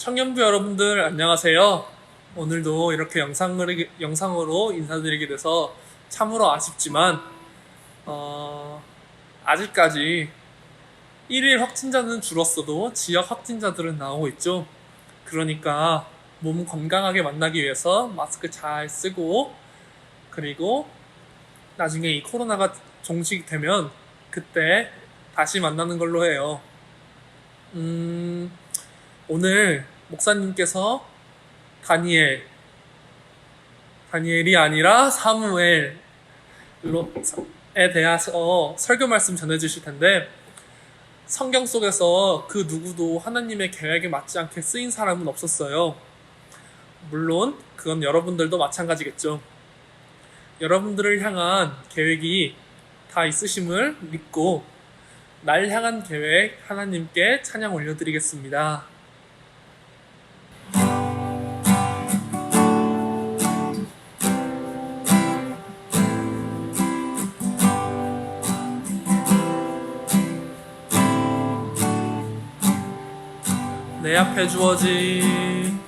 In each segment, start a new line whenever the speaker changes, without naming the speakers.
청년부 여러분들 안녕하세요. 오늘도 이렇게 영상으로 인사드리게 돼서 참으로 아쉽지만 아직까지 1일 확진자는 줄었어도 지역 확진자들은 나오고 있죠. 그러니까 몸 건강하게 만나기 위해서 마스크 잘 쓰고, 그리고 나중에 이 코로나가 종식되면 그때 다시 만나는 걸로 해요. 오늘 목사님께서 다니엘이 아니라 사무엘에 대해서 설교 말씀 전해주실 텐데, 성경 속에서 그 누구도 하나님의 계획에 맞지 않게 쓰인 사람은 없었어요. 물론 그건 여러분들도 마찬가지겠죠. 여러분들을 향한 계획이 다 있으심을 믿고 날 향한 계획 하나님께 찬양 올려드리겠습니다. 내 앞에 주어진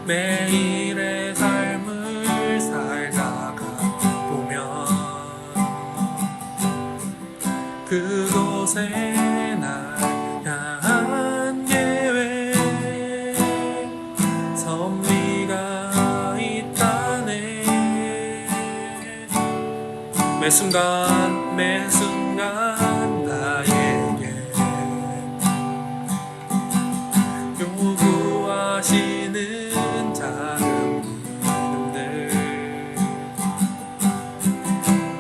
매일의 삶을 살다가 보면 그곳에 날 향한 계획 섭리가 있다네. 매 순간 나에게 요구하시는 작은 이름들,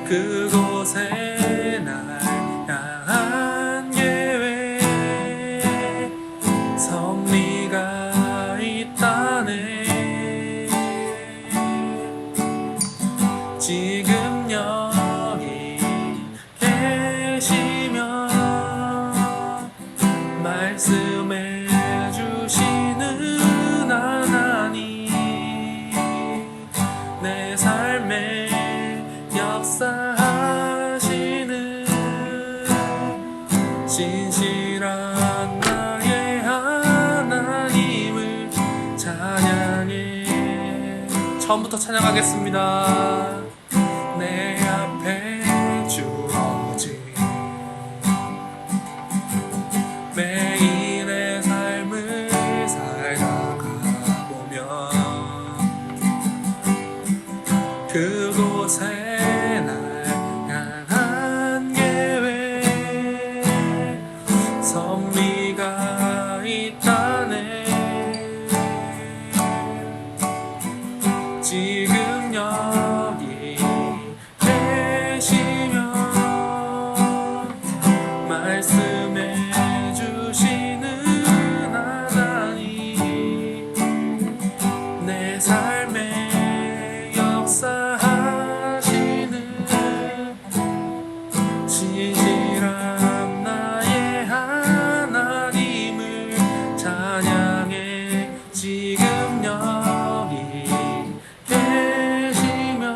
그곳에 날 향한 계획 섭리가 있다네. 지금 여기 계시며 말씀해 주시는 하나님, 내 삶에 역사하시는 신실한 나의 하나님을 찬양해. 처음부터 찬양하겠습니다. 내 앞에 주어진 매일의 삶을 살다가 보면 그곳에 날 향한 계획 섭리가 있다네. 지금 여기 계시며 말씀해 주시는 하나님, 내 삶에 역사하시는 신실한 나의 하나님을 찬양해. 지금 여기 계시며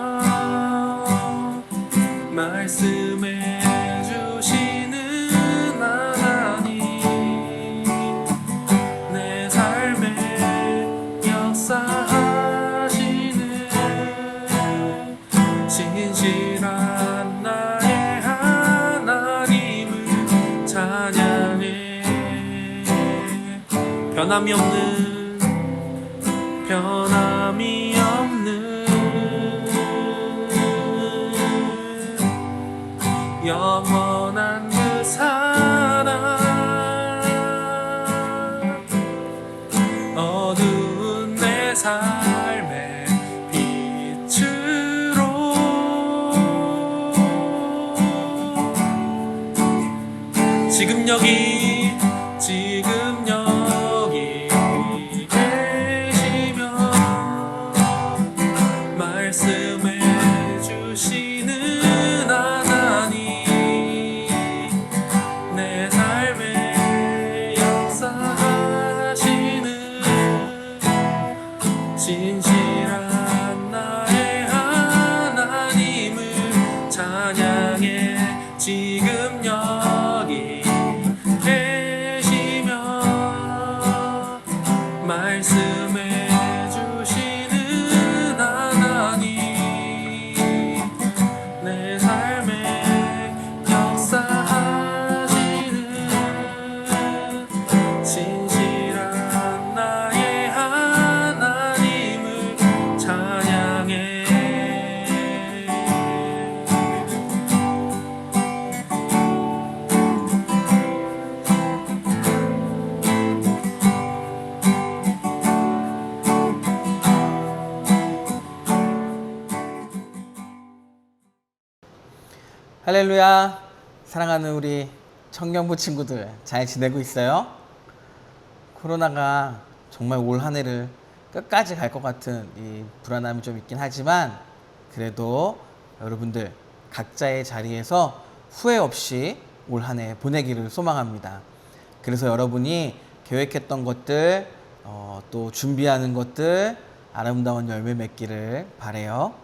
말씀해 주시는 하나님, 내 삶에 역사하시는 신실한 나의 하나님을 찬양해. 변함이 없는 영원한 그 사랑, 어두운 내 삶의 빛으로 지금 여기 계시며 말씀해 주시는 하나님, 내 삶에 역사하시는 신실한 나의 하나님을 찬양해. 지금 여기 계시며 말씀해 주시는 하나님, 내 삶에 역사하시는 진실한 나의 하나님을 찬양해.
할렐루야. 사랑하는 우리 청년부 친구들, 잘 지내고 있어요? 코로나가 정말 올 한 해를 끝까지 갈 것 같은 이 불안함이 좀 있긴 하지만, 그래도 여러분들 각자의 자리에서 후회 없이 올 한 해 보내기를 소망합니다. 그래서 여러분이 계획했던 것들, 또 준비하는 것들 아름다운 열매 맺기를 바라요.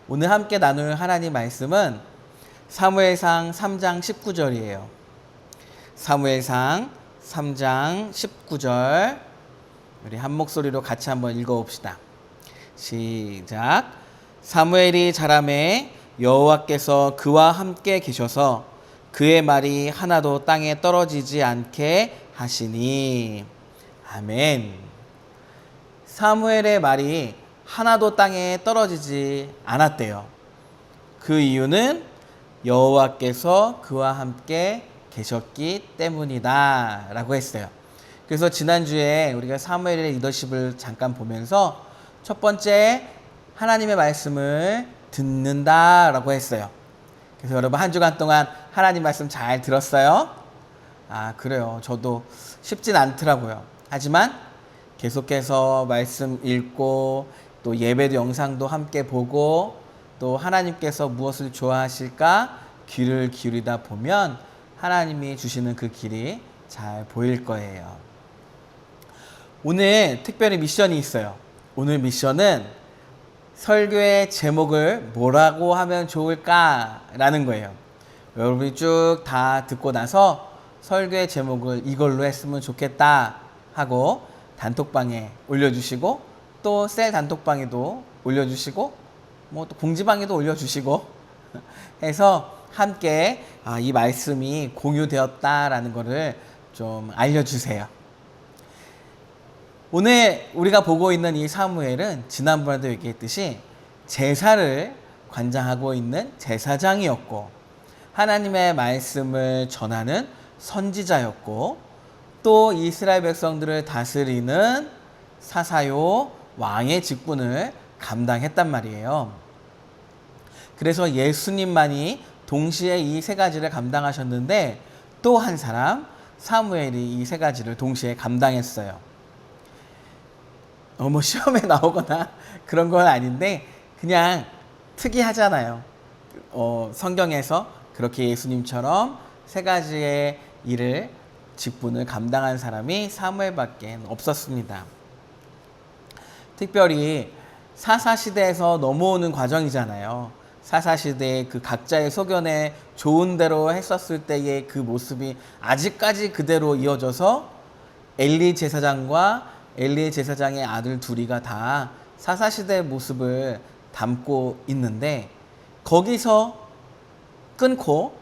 오늘 함께 나눌 하나님 말씀은 사무엘상 3장 19절이에요. 사무엘상 3장 19절, 우리 한 목소리로 같이 한번 읽어봅시다. 시작. 사무엘이 자라매 여호와께서 그와 함께 계셔서 그의 말이 하나도 땅에 떨어지지 않게 하시니. 아멘. 사무엘의 말이 하나도 땅에 떨어지지 않았대요. 그 이유는 여호와께서 그와 함께 계셨기 때문이다 라고 했어요. 그래서 지난주에 우리가 사무엘의 리더십을 잠깐 보면서 첫 번째, 하나님의 말씀을 듣는다 라고 했어요. 그래서 여러분 한 주간 동안 하나님 말씀 잘 들었어요? 그래요. 저도 쉽진 않더라고요. 하지만 계속해서 말씀 읽고 또 예배도 영상도 함께 보고 또 하나님께서 무엇을 좋아하실까 귀를 기울이다 보면 하나님이 주시는 그 길이 잘 보일 거예요. 오늘 특별히 미션이 있어요. 오늘 미션은 설교의 제목을 뭐라고 하면 좋을까라는 거예요. 여러분이 쭉 다 듣고 나서 설교의 제목을 이걸로 했으면 좋겠다 하고 단톡방에 올려주시고, 또 셀 단톡방에도 올려주시고, 또 공지방에도 올려주시고 해서 함께 이 말씀이 공유되었다라는 것을 좀 알려주세요. 오늘 우리가 보고 있는 이 사무엘은 지난번에도 얘기했듯이 제사를 관장하고 있는 제사장이었고, 하나님의 말씀을 전하는 선지자였고, 또 이스라엘 백성들을 다스리는 사사요 왕의 직분을 감당했단 말이에요. 그래서 예수님만이 동시에 이 세 가지를 감당하셨는데, 또 한 사람 사무엘이 이 세 가지를 동시에 감당했어요. 시험에 나오거나 그런 건 아닌데 그냥 특이하잖아요. 성경에서 그렇게 예수님처럼 세 가지의 일을, 직분을 감당한 사람이 사무엘밖에 없었습니다. 특별히 사사시대에서 넘어오는 과정이잖아요. 사사시대의 그 각자의 소견에 좋은 대로 했었을 때의 그 모습이 아직까지 그대로 이어져서 엘리 제사장과 엘리 제사장의 아들 둘이가 다 사사시대의 모습을 담고 있는데, 거기서 끊고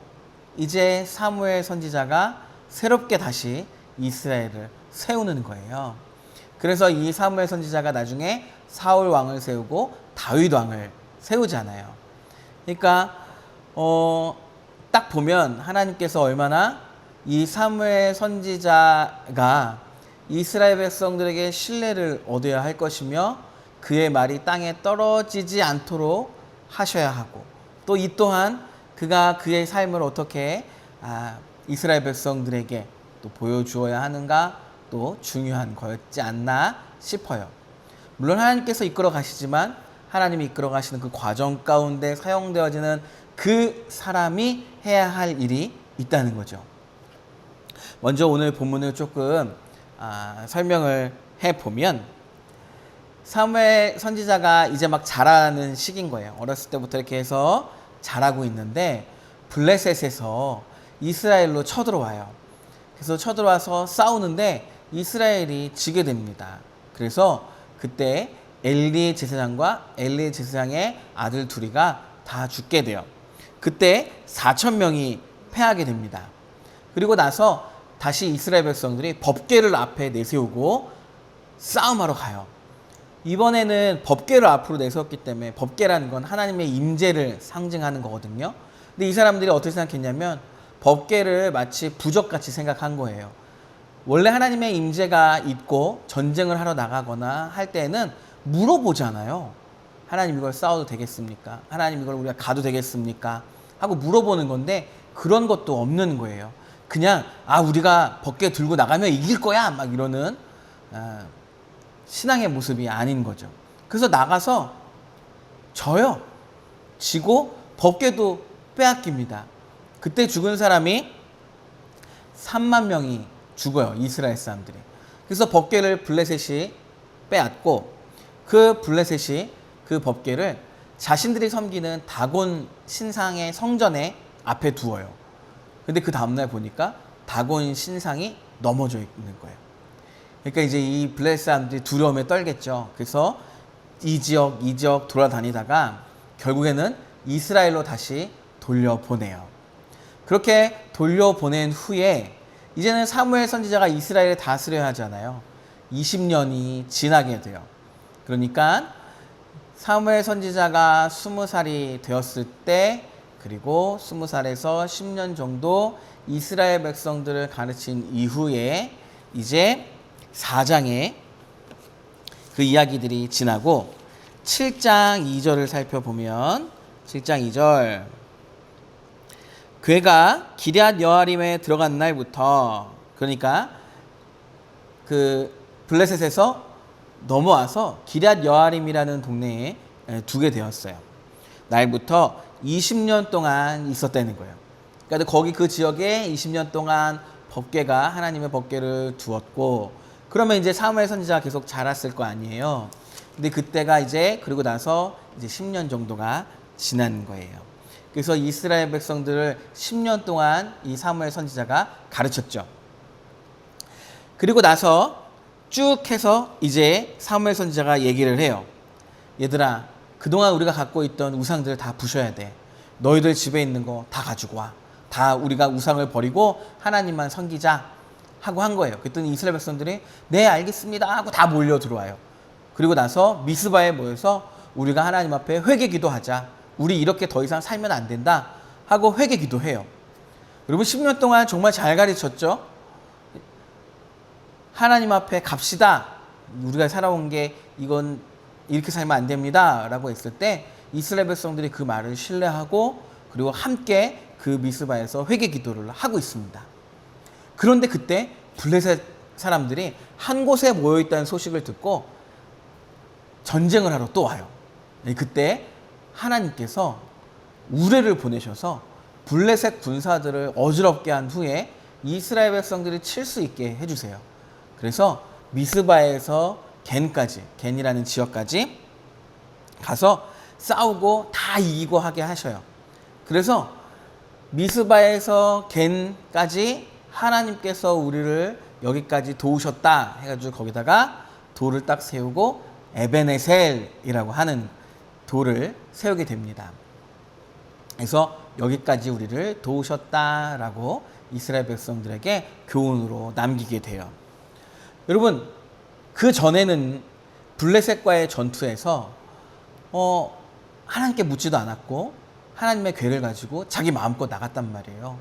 이제 사무엘 선지자가 새롭게 다시 이스라엘을 세우는 거예요. 그래서 이 사무엘 선지자가 나중에 사울 왕을 세우고 다윗 왕을 세우잖아요. 그러니까 딱 보면 하나님께서 얼마나 이 사무엘 선지자가 이스라엘 백성들에게 신뢰를 얻어야 할 것이며 그의 말이 땅에 떨어지지 않도록 하셔야 하고, 또 이 또한 그가 그의 삶을 어떻게 이스라엘 백성들에게 또 보여주어야 하는가, 또 중요한 거였지 않나 싶어요. 물론 하나님께서 이끌어 가시지만 하나님이 이끌어 가시는 그 과정 가운데 사용되어지는 그 사람이 해야 할 일이 있다는 거죠. 먼저 오늘 본문을 조금 설명을 해보면, 사무엘 선지자가 이제 막 자라는 시기인 거예요. 어렸을 때부터 이렇게 해서 자라고 있는데, 블레셋에서 이스라엘로 쳐들어와요. 그래서 쳐들어와서 싸우는데 이스라엘이 지게 됩니다. 그래서 그때 엘리 제사장과 엘리 제사장의 아들 둘이가 다 죽게 돼요. 그때 4천 명이 패하게 됩니다. 그리고 나서 다시 이스라엘 백성들이 법궤를 앞에 내세우고 싸움하러 가요. 이번에는 법궤를 앞으로 내세웠기 때문에 법궤라는 건 하나님의 임재를 상징하는 거거든요. 근데 이 사람들이 어떻게 생각했냐면 법궤를 마치 부적같이 생각한 거예요. 원래 하나님의 임재가 있고 전쟁을 하러 나가거나 할 때는 물어보잖아요. 하나님 이걸 싸워도 되겠습니까? 하나님 이걸 우리가 가도 되겠습니까? 하고 물어보는 건데 그런 것도 없는 거예요. 그냥 우리가 법궤 들고 나가면 이길 거야 막 이러는 신앙의 모습이 아닌 거죠. 그래서 나가서 져요. 지고 법궤도 빼앗깁니다. 그때 죽은 사람이 3만 명이 죽어요. 이스라엘 사람들이. 그래서 법궤를 블레셋이 빼앗고 그 블레셋이 그 법궤를 자신들이 섬기는 다곤 신상의 성전에 앞에 두어요. 근데 그 다음날 보니까 다곤 신상이 넘어져 있는 거예요. 그러니까 이제 이 블레셋 사람들이 두려움에 떨겠죠. 그래서 이 지역 돌아다니다가 결국에는 이스라엘로 다시 돌려보내요. 그렇게 돌려보낸 후에 이제는 사무엘 선지자가 이스라엘을 다스려야 하잖아요. 20년이 지나게 돼요. 그러니까 사무엘 선지자가 20살이 되었을 때 그리고 20살에서 10년 정도 이스라엘 백성들을 가르친 이후에 이제 4장에 그 이야기들이 지나고 7장 2절을 살펴보면 7장 2절 괴가 기럇 여아림에 들어간 날부터 그러니까 그 블레셋에서 넘어와서 기럇 여아림이라는 동네에 두게 되었어요. 날부터 20년 동안 있었다는 거예요. 그러니까 거기 그 지역에 20년 동안 법궤가 하나님의 법궤를 두었고 그러면 이제 사무엘 선지자가 계속 자랐을 거 아니에요. 근데 그때가 이제 그리고 나서 이제 10년 정도가 지난 거예요. 그래서 이스라엘 백성들을 10년 동안 이 사무엘 선지자가 가르쳤죠. 그리고 나서 쭉 해서 이제 사무엘 선지자가 얘기를 해요. 얘들아, 그동안 우리가 갖고 있던 우상들을 다 부셔야 돼. 너희들 집에 있는 거 다 가지고 와. 다 우리가 우상을 버리고 하나님만 섬기자 하고 한 거예요. 그랬더니 이스라엘 백성들이 네 알겠습니다 하고 다 몰려 들어와요. 그리고 나서 미스바에 모여서 우리가 하나님 앞에 회개 기도하자. 우리 이렇게 더 이상 살면 안 된다 하고 회개 기도해요. 여러분 10년 동안 정말 잘 가르쳤죠. 하나님 앞에 갑시다. 우리가 살아온 게 이건 이렇게 살면 안 됩니다 라고 했을 때 이스라엘 백성들이 그 말을 신뢰하고 그리고 함께 그 미스바에서 회개 기도를 하고 있습니다. 그런데 그때 블레셋 사람들이 한 곳에 모여있다는 소식을 듣고 전쟁을 하러 또 와요. 그때 하나님께서 우레를 보내셔서 블레셋 군사들을 어지럽게 한 후에 이스라엘 백성들이 칠 수 있게 해주세요. 그래서 미스바에서 겐까지, 겐이라는 지역까지 가서 싸우고 다 이기고 하게 하셔요. 그래서 미스바에서 겐까지 하나님께서 우리를 여기까지 도우셨다 해가지고 거기다가 돌을 딱 세우고 에베네셀이라고 하는 돌을 세우게 됩니다. 그래서 여기까지 우리를 도우셨다라고 이스라엘 백성들에게 교훈으로 남기게 돼요. 여러분, 그 전에는 블레셋과의 전투에서 하나님께 묻지도 않았고 하나님의 궤를 가지고 자기 마음껏 나갔단 말이에요.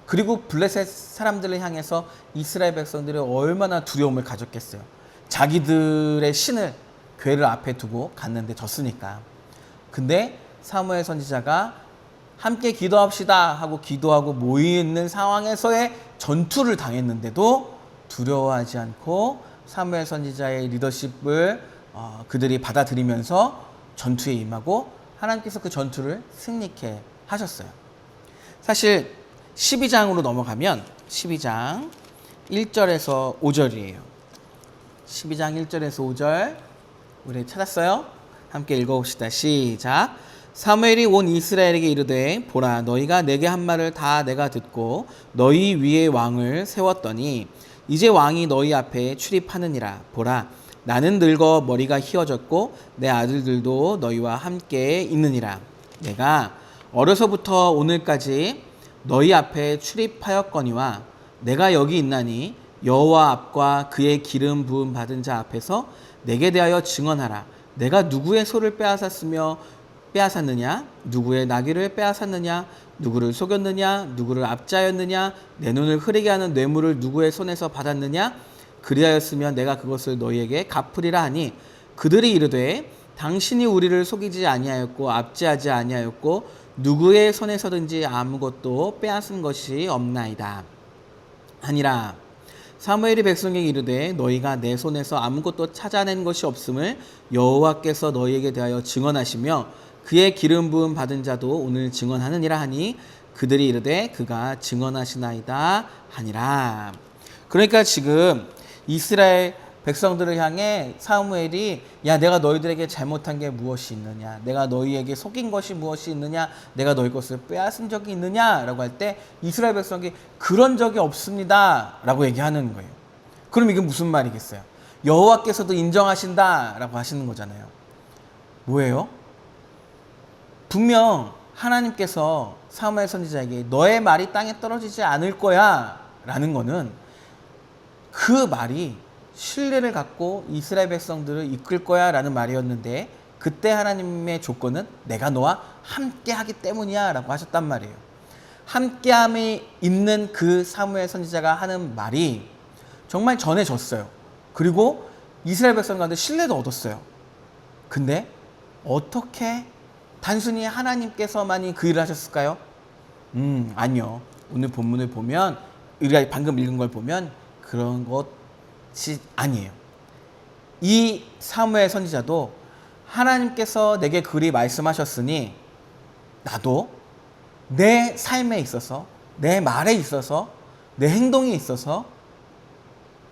그리고 블레셋 사람들을 향해서 이스라엘 백성들이 얼마나 두려움을 가졌겠어요. 자기들의 신을 궤를 앞에 두고 갔는데 졌으니까. 근데 사무엘 선지자가 함께 기도합시다 하고 기도하고 모이는 상황에서의 전투를 당했는데도 두려워하지 않고 사무엘 선지자의 리더십을 그들이 받아들이면서 전투에 임하고 하나님께서 그 전투를 승리케 하셨어요. 사실 12장으로 넘어가면 12장 1절에서 5절이에요. 12장 1절에서 5절 우리 찾았어요? 함께 읽어봅시다. 시작. 사무엘이 온 이스라엘에게 이르되 보라 너희가 내게 한 말을 다 내가 듣고 너희 위에 왕을 세웠더니 이제 왕이 너희 앞에 출입하느니라. 보라 나는 늙어 머리가 희어졌고 내 아들들도 너희와 함께 있느니라. 내가 어려서부터 오늘까지 너희 앞에 출입하였거니와 내가 여기 있나니 여호와 앞과 그의 기름 부음 받은 자 앞에서 내게 대하여 증언하라. 내가 누구의 소를 빼앗았느냐? 누구의 나귀를 빼앗았느냐? 누구를 속였느냐? 누구를 압자였느냐? 내 눈을 흐리게 하는 뇌물을 누구의 손에서 받았느냐? 그리하였으면 내가 그것을 너희에게 갚으리라 하니 그들이 이르되 당신이 우리를 속이지 아니하였고 압제하지 아니하였고 누구의 손에서든지 아무것도 빼앗은 것이 없나이다 하니라. 사무엘이 백성에게 이르되 너희가 내 손에서 아무것도 찾아낸 것이 없음을 여호와께서 너희에게 대하여 증언하시며 그의 기름 부음 받은 자도 오늘 증언하느니라 하니 그들이 이르되 그가 증언하시나이다 하니라. 그러니까 지금 이스라엘 백성들을 향해 사무엘이 야 내가 너희들에게 잘못한 게 무엇이 있느냐, 내가 너희에게 속인 것이 무엇이 있느냐, 내가 너희 것을 빼앗은 적이 있느냐 라고 할 때 이스라엘 백성이 그런 적이 없습니다 라고 얘기하는 거예요. 그럼 이게 무슨 말이겠어요? 여호와께서도 인정하신다 라고 하시는 거잖아요. 뭐예요? 분명 하나님께서 사무엘 선지자에게 너의 말이 땅에 떨어지지 않을 거야 라는 거는 그 말이 신뢰를 갖고 이스라엘 백성들을 이끌 거야 라는 말이었는데 그때 하나님의 조건은 내가 너와 함께 하기 때문이야 라고 하셨단 말이에요. 함께함이 있는 그 사무엘 선지자가 하는 말이 정말 전해졌어요. 그리고 이스라엘 백성 가운데 신뢰도 얻었어요. 근데 어떻게 단순히 하나님께서만이 그 일을 하셨을까요? 아니요. 오늘 본문을 보면 우리가 방금 읽은 걸 보면 그런 것이 아니에요. 이 사무엘 선지자도 하나님께서 내게 그리 말씀하셨으니 나도 내 삶에 있어서 내 말에 있어서 내 행동에 있어서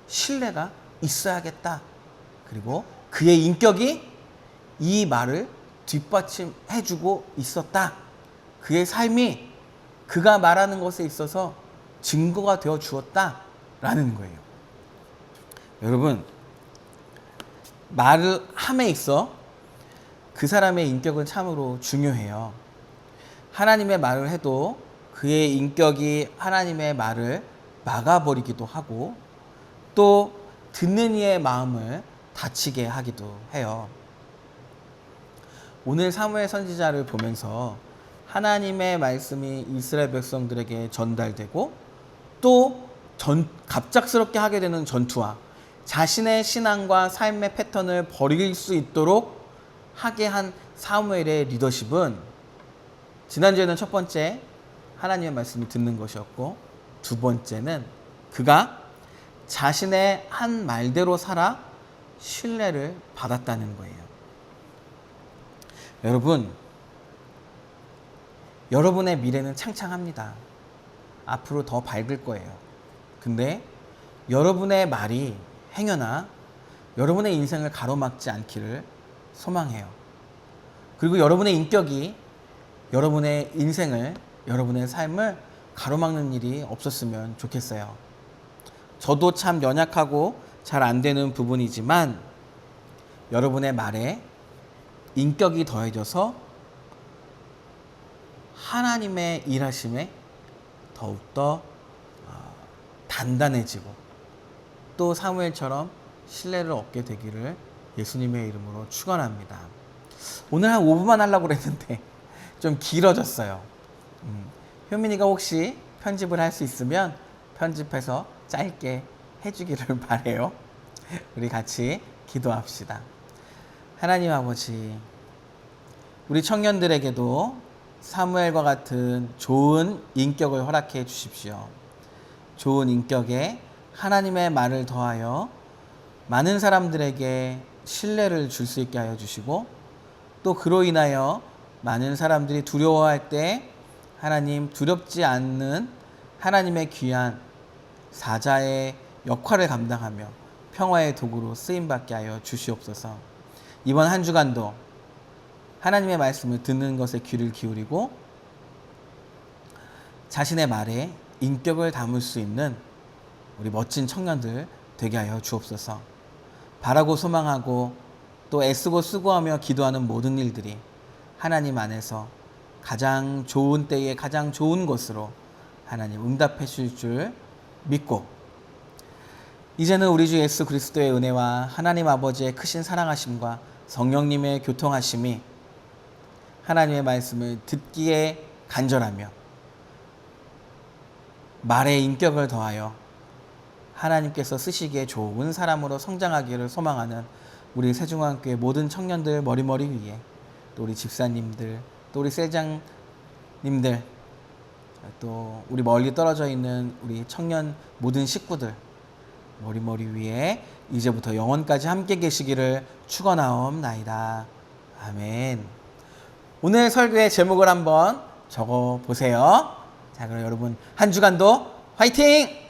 신뢰가 있어야겠다. 그리고 그의 인격이 이 말을 뒷받침해주고 있었다. 그의 삶이 그가 말하는 것에 있어서 증거가 되어 주었다 라는 거예요. 여러분, 말을 함에 있어 그 사람의 인격은 참으로 중요해요. 하나님의 말을 해도 그의 인격이 하나님의 말을 막아버리기도 하고 또 듣는 이의 마음을 다치게 하기도 해요. 오늘 사무엘 선지자를 보면서 하나님의 말씀이 이스라엘 백성들에게 전달되고 또 갑작스럽게 하게 되는 전투와 자신의 신앙과 삶의 패턴을 버릴 수 있도록 하게 한 사무엘의 리더십은 지난주에는 첫 번째 하나님의 말씀을 듣는 것이었고 두 번째는 그가 자신의 한 말대로 살아 신뢰를 받았다는 거예요. 여러분, 여러분의 미래는 창창합니다. 앞으로 더 밝을 거예요. 근데 여러분의 말이 행여나 여러분의 인생을 가로막지 않기를 소망해요. 그리고 여러분의 인격이 여러분의 인생을, 여러분의 삶을 가로막는 일이 없었으면 좋겠어요. 저도 참 연약하고 잘 안 되는 부분이지만 여러분의 말에 인격이 더해져서 하나님의 일하심에 더욱더 단단해지고 또 사무엘처럼 신뢰를 얻게 되기를 예수님의 이름으로 축원합니다. 오늘 한 5분만 하려고 그랬는데 좀 길어졌어요. 효민이가 혹시 편집을 할 수 있으면 편집해서 짧게 해주기를 바래요. 우리 같이 기도합시다. 하나님 아버지, 우리 청년들에게도 사무엘과 같은 좋은 인격을 허락해 주십시오. 좋은 인격에 하나님의 말을 더하여 많은 사람들에게 신뢰를 줄 수 있게 하여 주시고 또 그로 인하여 많은 사람들이 두려워할 때 하나님 두렵지 않는 하나님의 귀한 사자의 역할을 감당하며 평화의 도구로 쓰임받게 하여 주시옵소서. 이번 한 주간도 하나님의 말씀을 듣는 것에 귀를 기울이고 자신의 말에 인격을 담을 수 있는 우리 멋진 청년들 되게 하여 주옵소서. 바라고 소망하고 또 애쓰고 수고하며 기도하는 모든 일들이 하나님 안에서 가장 좋은 때에 가장 좋은 것으로 하나님 응답해 주실 줄 믿고, 이제는 우리 주 예수 그리스도의 은혜와 하나님 아버지의 크신 사랑하심과 성령님의 교통하심이 하나님의 말씀을 듣기에 간절하며 말의 인격을 더하여 하나님께서 쓰시기에 좋은 사람으로 성장하기를 소망하는 우리 세중앙교회 모든 청년들 머리머리 위에, 또 우리 집사님들, 또 우리 세장님들, 또 우리 멀리 떨어져 있는 우리 청년 모든 식구들 머리머리 위에 이제부터 영원까지 함께 계시기를 축원하옵나이다. 아멘. 오늘 설교의 제목을 한번 적어 보세요. 자, 그럼 여러분 한 주간도 화이팅!